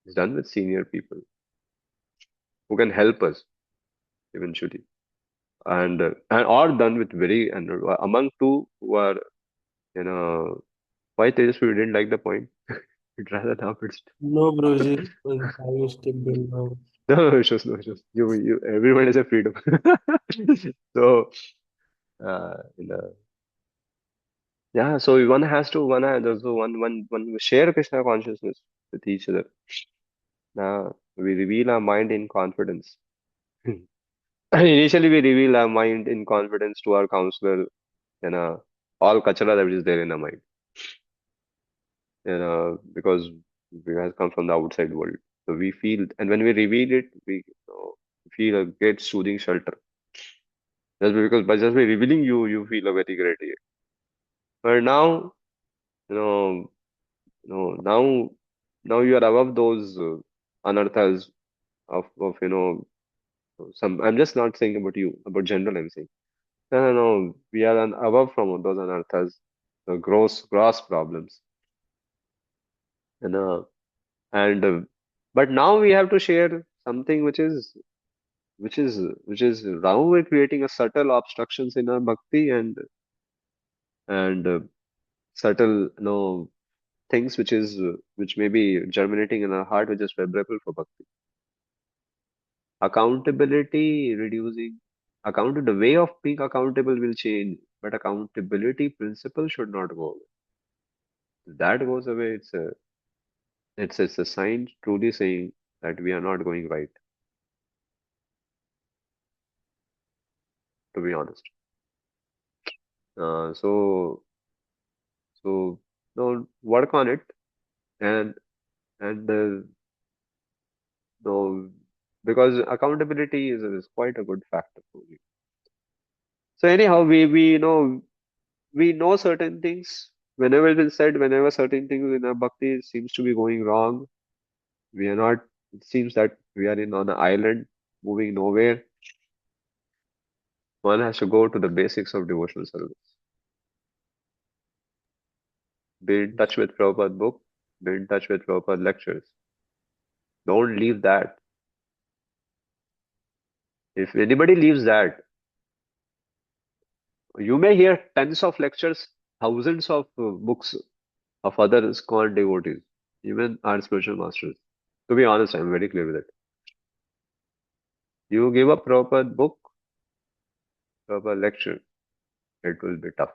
It's done with senior people who can help us eventually, and or done with very and among two who are, you know, why Tejasvi didn't like the point. We'd rather now it's No, Prabhuji. I will step in now. no issues, no issues. You everyone is a freedom. So you know, yeah. So one share Krishna consciousness with each other. Now we reveal our mind in confidence. Initially, we reveal our mind in confidence to our counselor, you know, all kachara that is there in our mind, you know, because we have come from the outside world. So we feel, and when we reveal it, we, you know, feel a great soothing shelter. Just because by just by revealing you, you feel a very great. But now, you know, now, now you are above those anarthas of some. I'm just not saying about you, about general. I'm saying. No, no, no. We are above from those anarthas, the gross problems, and and but now we have to share something which is now we're creating a subtle obstructions in our bhakti and subtle things which may be germinating in our heart, which is favorable for bhakti. Accountability reducing account the way of being accountable will change, but accountability principle should not go away. If that goes away, it's a sign truly saying that we are not going right, to be honest. So no, work on it and and no, because accountability is quite a good factor for you. So anyhow, we know certain things. Whenever it is said, whenever certain things in our bhakti seems to be going wrong, we are not. It seems that we are in on an island, moving nowhere. One has to go to the basics of devotional service. Be in touch with Prabhupada book. Be in touch with Prabhupada lectures. Don't leave that. If anybody leaves that, you may hear tens of lectures, thousands of books of other ISKCON devotees, even our spiritual masters. To be honest, I'm very clear with it. You give a proper book, proper lecture, it will be tough.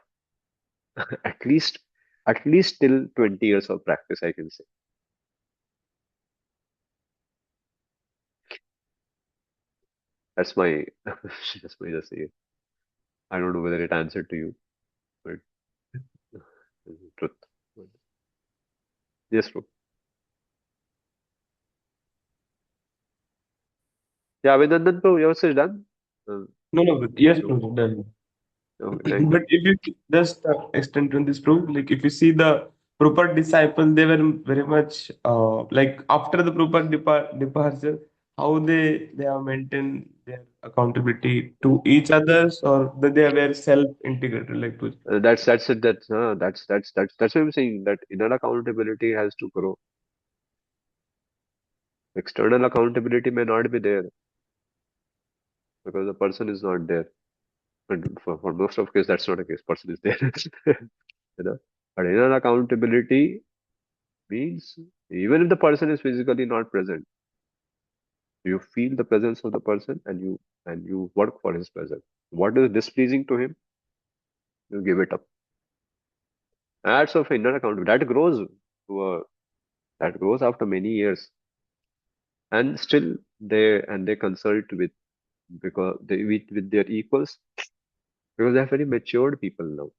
at least, at least till 20 years of practice, I can say. That's my, that's my just say. I don't know whether it answered to you, but truth. Yes, bro. Yeah, Abhinandan, bro, yours is done. No, no, but yes, No. Prabhu, done. Okay, thank But you. if you just extend on this, Prabhu, like if you see the Prabhupada disciples, they were very much like after the Prabhupada departure, how they have maintained their accountability to each others, or that they were self-integrated, like Prabhu. That's it. That's what I'm saying. That inner accountability has to grow. External accountability may not be there because the person is not there. And for most of case, that's not the case. Person is there. You know. But inner accountability means even if the person is physically not present, you feel the presence of the person and you work for his presence. What is displeasing to him, you give it up. That's of inner accountability. To a, that grows after many years. And still they consult with because they with their equals because they're very matured people now.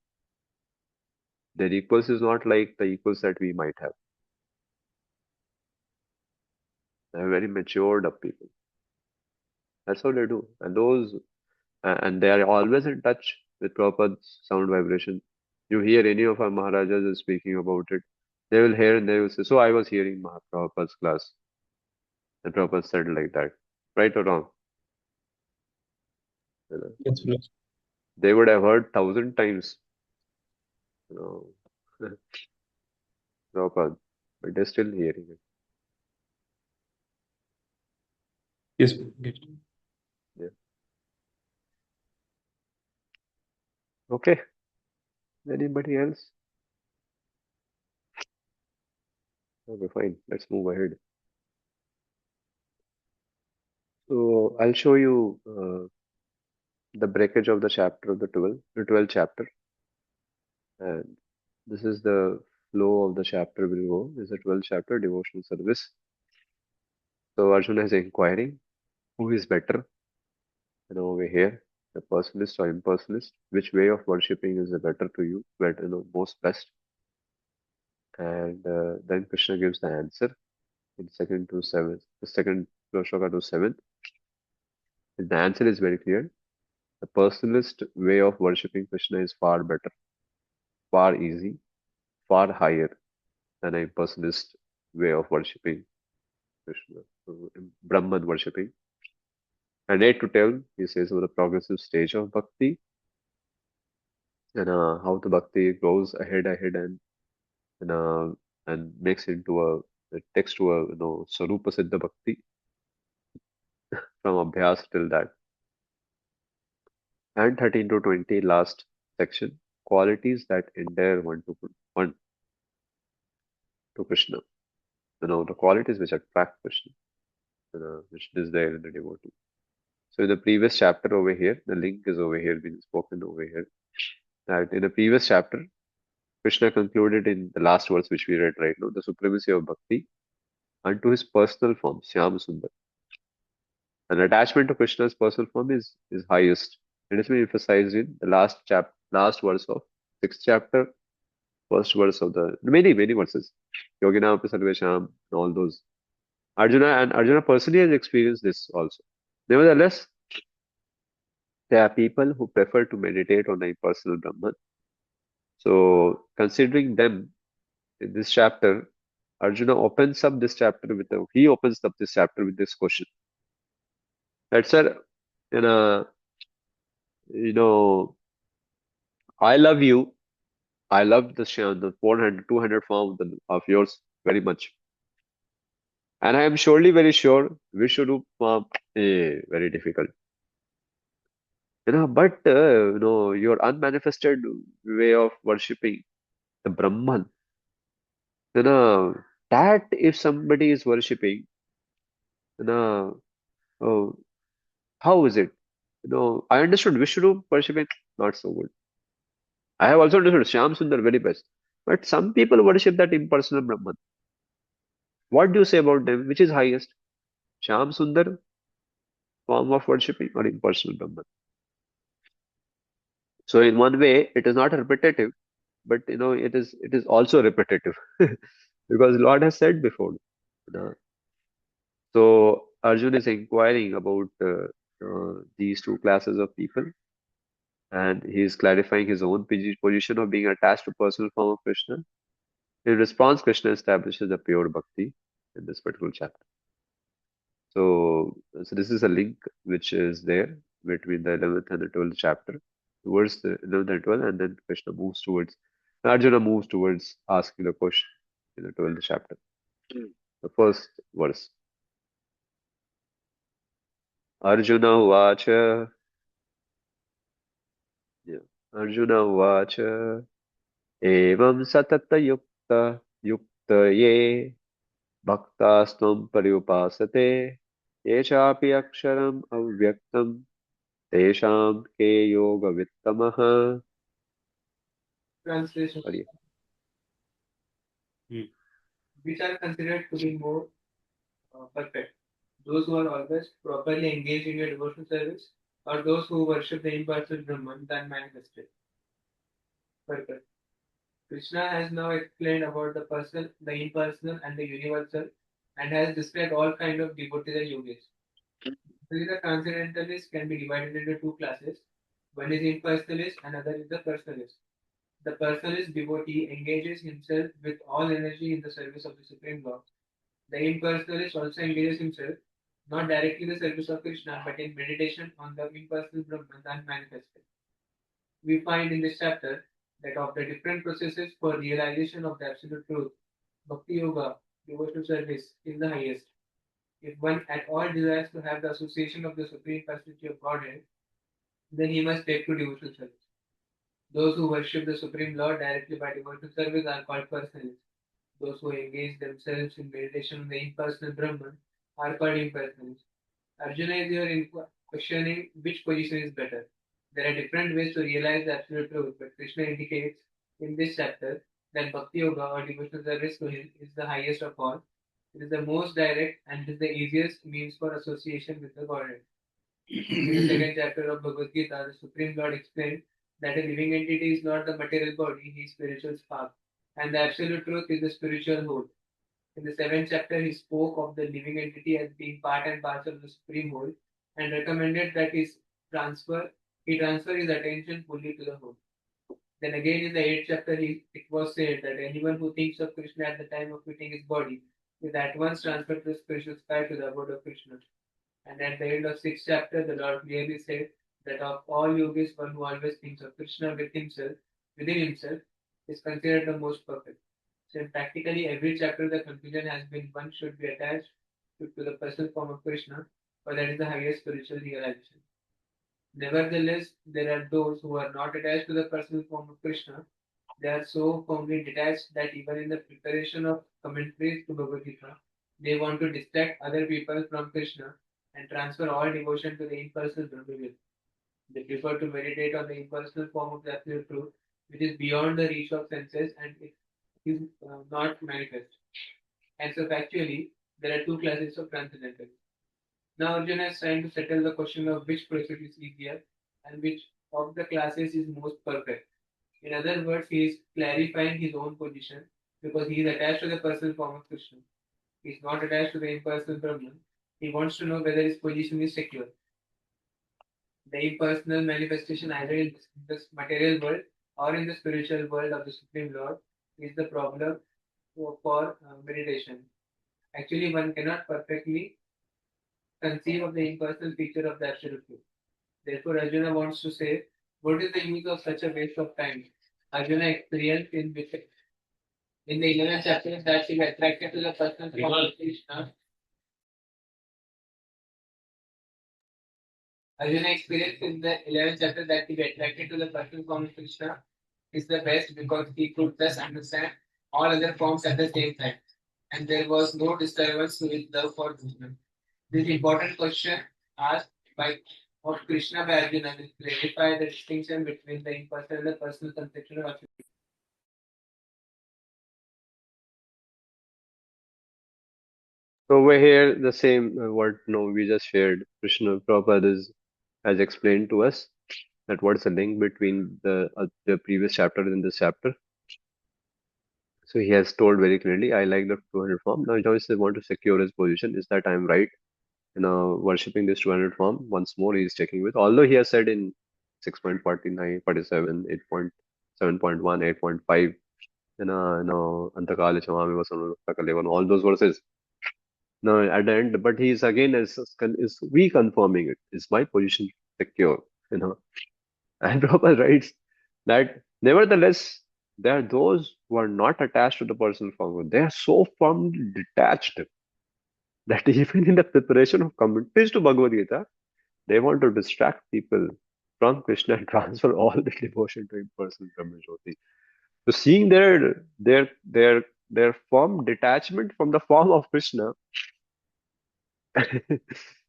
Their equals is not like the equals that we might have. They're very matured up people. That's how they do. And they are always in touch with proper sound vibration. You hear any of our Maharajas is speaking about it, they will hear and they will say, "So I was hearing Prabhupada's class, and Prabhupada said like that, right or wrong?" You know, Yes, Prabhu. they would have heard thousand times, you know, Prabhupada, but they're still hearing it. Yes, Prabhu. Yes. Yeah. Okay. Anybody else? Okay, fine. Let's move ahead. So I'll show you the breakage of the chapter of the 12th chapter, and this is the flow of the chapter will go. This is the 12th chapter, devotional service. So Arjuna is inquiring, who is better? Over here, the personalist or impersonalist? Which way of worshipping is the better to you? Better, most best? And then Krishna gives the answer in second to seventh, the second shloka to seventh. The answer is very clear. The personalist way of worshipping Krishna is far better, far easy, far higher than a personalist way of worshipping Krishna, Brahman worshipping. And 8 to 10, he says about the progressive stage of bhakti and how the bhakti goes ahead and, uh, and makes into it takes to a Sarupa Siddha bhakti from Abhyas till that. And 13 to 20, last section, qualities that endear one to Krishna. The qualities which attract Krishna, which is there in the devotee. So in the previous chapter over here, the link is over here, being spoken over here. That in the previous chapter, Krishna concluded in the last verse which we read right now, the supremacy of bhakti unto his personal form, Shyam Sundar. An attachment to Krishna's personal form is highest. It has been emphasized in the last verse of sixth chapter, first verse of the many verses. Yoginam Sarvesham and all those. Arjuna personally has experienced this also. Nevertheless, there are people who prefer to meditate on a personal Brahman. So considering them in this chapter, Arjuna opens up this chapter he opens up this chapter with this question. That sir, in a you know, I love you. I love the 400, 200 form of yours. very much. And I am surely very sure Vishwarup, very difficult. But your unmanifested way of worshipping the Brahman, you know, that if somebody is worshipping, you know, oh, how is it? I understood Vishnu worshipping, not so good. I have also understood Shyam Sundar very best. But some people worship that impersonal Brahman. What do you say about them? Which is highest? Shyam Sundar form of worshipping or impersonal Brahman? So in one way, it is not repetitive, but it is also repetitive because Lord has said before. you know. So Arjun is inquiring about these two classes of people, and he is clarifying his own position of being attached to personal form of Krishna. In response, Krishna establishes a pure bhakti in this particular chapter. So this is a link which is there between the 11th and the 12th chapter, towards the 11th and 12th, and then Krishna moves towards, Arjuna moves towards asking the question in the 12th chapter. The first verse. Arjuna Uvacha. Yeah. Arjuna Uvacha. Evam satata yukta ye bhaktastam pariupasate ye chapi aksharam avyaktam tesham ke yoga vittamaha. Translation. Sorry. Which are considered to be more perfect? Those who are always properly engaged in your devotional service, or those who worship the impersonal Brahman than manifested? Perfect. Krishna has now explained about the personal, the impersonal, and the universal, and has described all kinds of devotees and yogis. The transcendentalists can be divided into two classes. One is impersonalist, and another is the personalist. The personalist devotee engages himself with all energy in the service of the Supreme Lord. The impersonalist also engages himself not directly in the service of Krishna, but in meditation on the impersonal Brahman unmanifested. We find in this chapter that of the different processes for realization of the absolute truth, Bhakti Yoga, devotional service, is the highest. If one at all desires to have the association of the Supreme Personality of Godhead, then he must take to devotional service. Those who worship the Supreme Lord directly by devotional service are called personalists. Those who engage themselves in meditation on the impersonal Brahman are called impersonalists. Arjuna is here in questioning which position is better. There are different ways to realize the absolute truth, but Krishna indicates in this chapter that Bhakti Yoga or devotional service to him is the highest of all. It is the most direct and it is the easiest means for association with the Godhead. In the second chapter of Bhagavad Gita, the Supreme Lord explained that a living entity is not the material body, he is spiritual spark, and the absolute truth is the spiritual whole. In the seventh chapter, he spoke of the living entity as being part and parcel of the supreme whole, and recommended that he transfer his attention fully to the whole. Then again, in the eighth chapter, it was said that anyone who thinks of Krishna at the time of quitting his body is at once transferred to the spiritual sky to the abode of Krishna. And at the end of sixth chapter, the Lord clearly said that of all yogis, one who always thinks of Krishna within himself, is considered the most perfect. So in practically every chapter, the conclusion has been one should be attached to the personal form of Krishna, for that is the highest spiritual realization. Nevertheless, there are those who are not attached to the personal form of Krishna. They are so firmly detached that even in the preparation of commentaries to Bhagavad Gita, they want to distract other people from Krishna and transfer all devotion to the impersonal Brahman. They prefer to meditate on the impersonal form of the absolute truth, which is beyond the reach of senses and it is not manifest. And so, factually, there are two classes of transcendental. Now, Arjuna is trying to settle the question of which process is easier and which of the classes is most perfect. In other words, he is clarifying his own position because he is attached to the personal form of Krishna. He is not attached to the impersonal Brahman. He wants to know whether his position is secure. The impersonal manifestation, either in this material world or in the spiritual world of the Supreme Lord, is the problem for meditation. Actually, one cannot perfectly conceive of the impersonal feature of the absolute truth. Therefore, Arjuna wants to say, what is the use of such a waste of time? Arjuna experienced in which in the 11th chapter that he was attracted to the personal form of Krishna. Arjuna experienced in the 11th chapter that he was attracted to the personal form of Krishna is the best because he could thus understand all other forms at the same time, and there was no disturbance with love for Krishna. This important question asked by of Krishna by Arjuna will clarify the distinction between the impersonal and the personal conception of Krishna. So over here, the same what we just shared. Krishna Prabhupada has explained to us that what's the link between the previous chapter and this chapter. So he has told very clearly, I like the 200 form. Now Joyce want to secure his position. Is that I'm right? Worshipping this 200 form. Once more, he is checking with. Although he has said in 6.49, 47, 8.7.1, 8.5, Antakali Chamami Vasan, all those verses. No, at the end, but he is again is reconfirming it. Is my position secure? And Prabhupada writes that nevertheless, there are those who are not attached to the personal form. They are so firmly detached that even in the preparation of commentaries to Bhagavad Gita, they want to distract people from Krishna and transfer all the devotion to impersonal Brahma Jyoti. So seeing their firm detachment from the form of Krishna,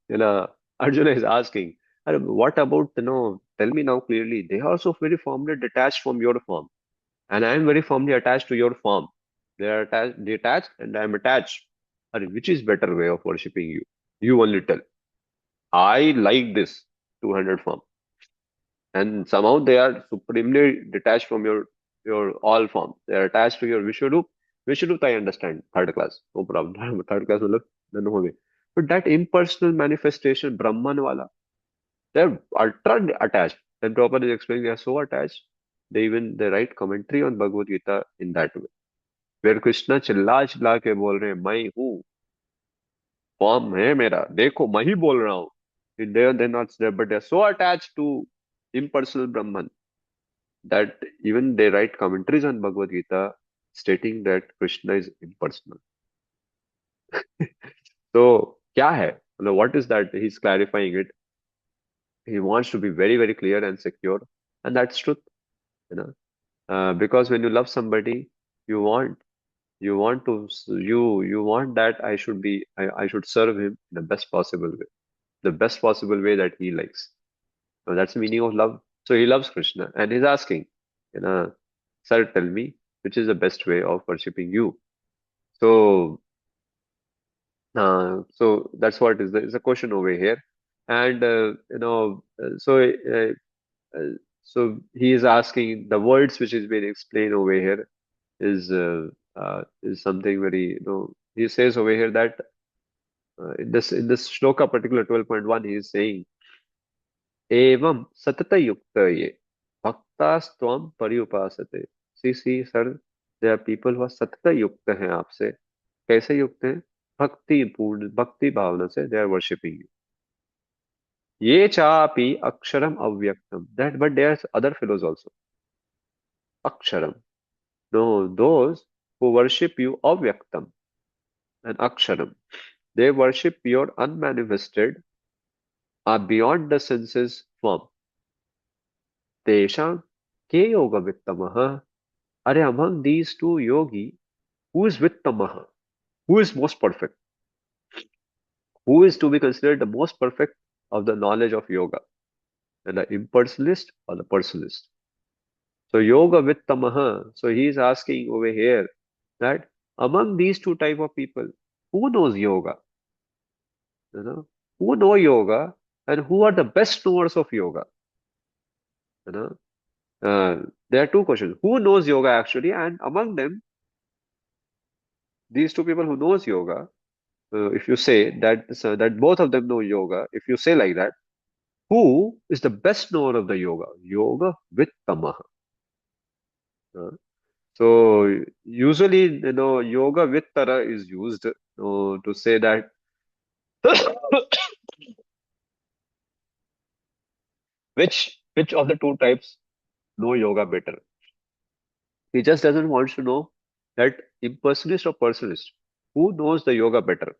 you know, Arjuna is asking, what about, tell me now clearly, they are also very firmly detached from your form. And I am very firmly attached to your form. They are detached and I am attached. Which is better way of worshipping you? You only tell. I like this 200 form. And somehow they are supremely detached from your all form. They are attached to your Vishwarup. Vishwarup I understand, third class, no problem. Third class, matlab, no hoge. But that impersonal manifestation, Brahman wala, they're ultra attached. And Prabhupada is explaining they are so attached, they write commentary on Bhagavad Gita in that way. Where Krishna चिल्ला चिल्ला के बोल रहे हैं मैं हूँ form है मेरा देखो मैं ही बोल रहा हूँ they're not there but they're so attached to impersonal Brahman that even they write commentaries on Bhagavad Gita stating that Krishna is impersonal. So क्या है what is that he's clarifying it. He wants to be very very clear and secure, and that's truth. you know because when you love somebody, you want you want to you want that I should serve him in the best possible way, the best possible way that he likes. So that's the meaning of love. So he loves Krishna and he's asking, you know sir, tell me which is the best way of worshipping you. So so that's what is the question over here. And uh, so he is asking the words which is being explained over here is something very, he says over here that in this shloka particular 12.1 he is saying evam satata yukta ye bhaktastvam paryupasate. See sir, there are people who are satata yukta hain aapse. कैसे युक्त हैं? भक्ति पूर्ण भक्ति भावना से they are worshipping you. ये चापि अक्षरम अव्यक्तम, that but there's other fellows also. Aksharam. No, those who worship you avyaktam and aksharam. They worship your unmanifested, are beyond the senses form. Tesham ke yoga vittamaha. Are among these two yogi, who is vittamaha? Who is most perfect? Who is to be considered the most perfect of the knowledge of yoga? And the impersonalist or the personalist? So yoga vittamaha. So he is asking over here that among these two type of people, who knows yoga? You know, who know yoga and who are the best knowers of yoga? You know, there are two questions. Who knows yoga actually? And among them, these two people who knows yoga, if you say that that both of them know yoga, if you say like that, who is the best knower of the yoga? Yoga vittamaha. Uh, so usually, yoga vittara is used to say that which of the two types know yoga better. He just doesn't want to know that impersonalist or personalist, who knows the yoga better?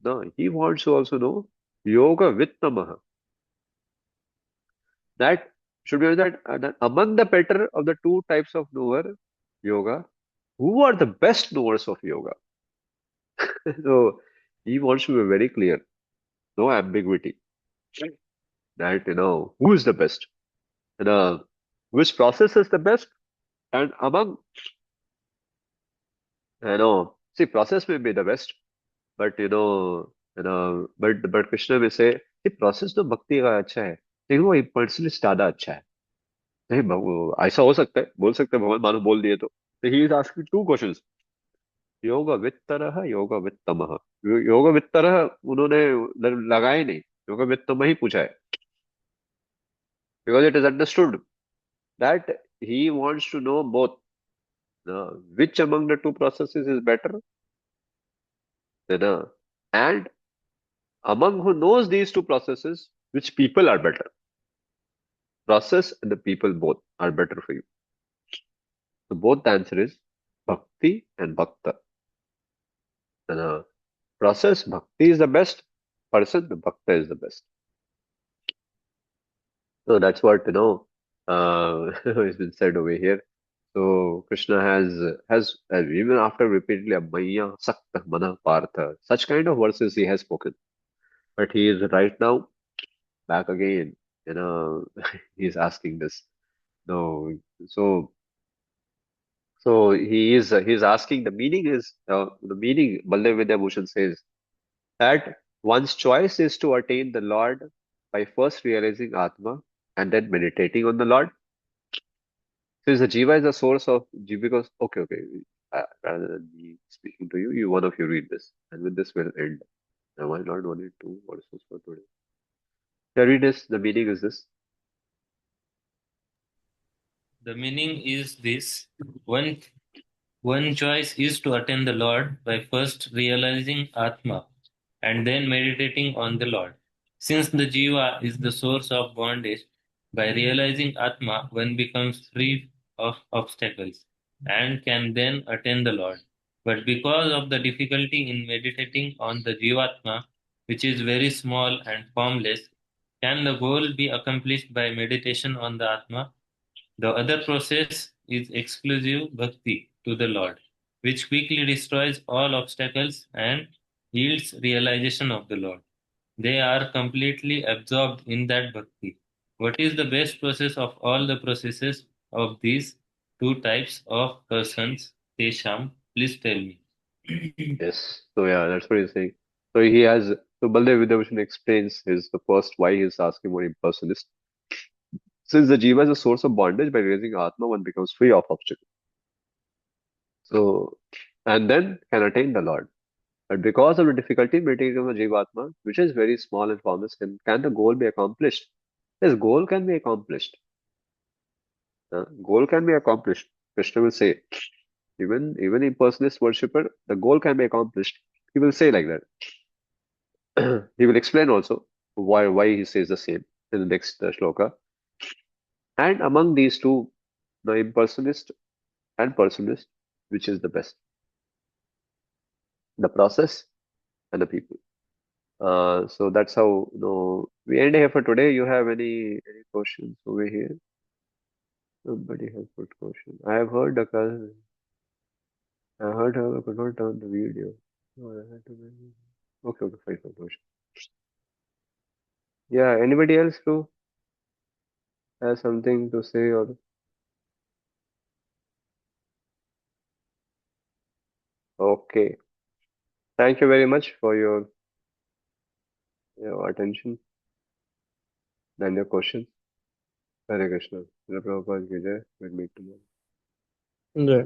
No, he wants to also know yoga with tamaha. That should be that among the better of the two types of knower yoga, who are the best knowers of yoga? So he wants to be very clear, no ambiguity. That who is the best, and which process is the best, and among see process may be the best, but but Krishna may say ये process तो भक्ति का अच्छा है, लेकिन वो impersonalist ज्यादा अच्छा है. नहीं ऐसा हो सकता है, बोल सकते हैं भगवान मानो बोल दिए तो. So he is asking two questions. Yoga वित्तरः yoga वित्तमः. Yoga वित्तरः उन्होंने लगाए नहीं, योगा वित्तम ही पूछा है, because it is understood that he wants to know both. Which among the two processes is better, and among who knows these two processes, which people are better. Process and the people both are better for you. So both the answer is Bhakti and Bhakta. Process, Bhakti is the best. Person, the Bhakta is the best. So that's what has been said over here. So Krishna has even after repeatedly Maya Sakta Mana Partha, such kind of verses he has spoken. But he is right now back again. He's asking this. No, so he's asking the meaning is the meaning. Baldev Vidyabhushan says that one's choice is to attain the Lord by first realizing Atma and then meditating on the Lord. Since the Jiva is the source of Jiva, because okay, rather than me speaking to you, one of you read this, and with this we'll end. Now, why not only two verses for today? Yeah, read this. The meaning is this. The meaning is this: one choice is to attain the Lord by first realizing Atma and then meditating on the Lord. Since the Jiva is the source of bondage, by realizing Atma, one becomes free of obstacles and can then attain the Lord. But because of the difficulty in meditating on the Jivatma, which is very small and formless, can the goal be accomplished by meditation on the Atma? The other process is exclusive bhakti to the Lord, which quickly destroys all obstacles and yields realization of the Lord. They are completely absorbed in that bhakti. What is the best process of all the processes of these two types of persons? Tesham, please tell me. Yes. So yeah, that's what he's saying. So he has. So Baldev Vidyabhushan explains his the first why he's asking what impersonalist. Since the Jiva is a source of bondage, by raising Atma, one becomes free of obstacles. So, and then can attain the Lord. But because of the difficulty in meditating on the Jivatma, which is very small and formless, can the goal be accomplished? Yes, goal can be accomplished. Goal can be accomplished. Krishna will say, even a personalist worshipper, the goal can be accomplished. He will say like that. He will explain also why he says the same in the next shloka. And among these two, the impersonalist and personalist, which is the best? The process and the people. So that's how we end here for today. You have any questions over here? Somebody has put question. I have heard I heard her could not turn the video. Oh, I had to okay, fine, question. Yeah, anybody else who has something to say or okay. Thank you very much for your attention and your questions. Hare Krishna. Srila Prabhupada ki jai. We'll meet tomorrow. Yeah.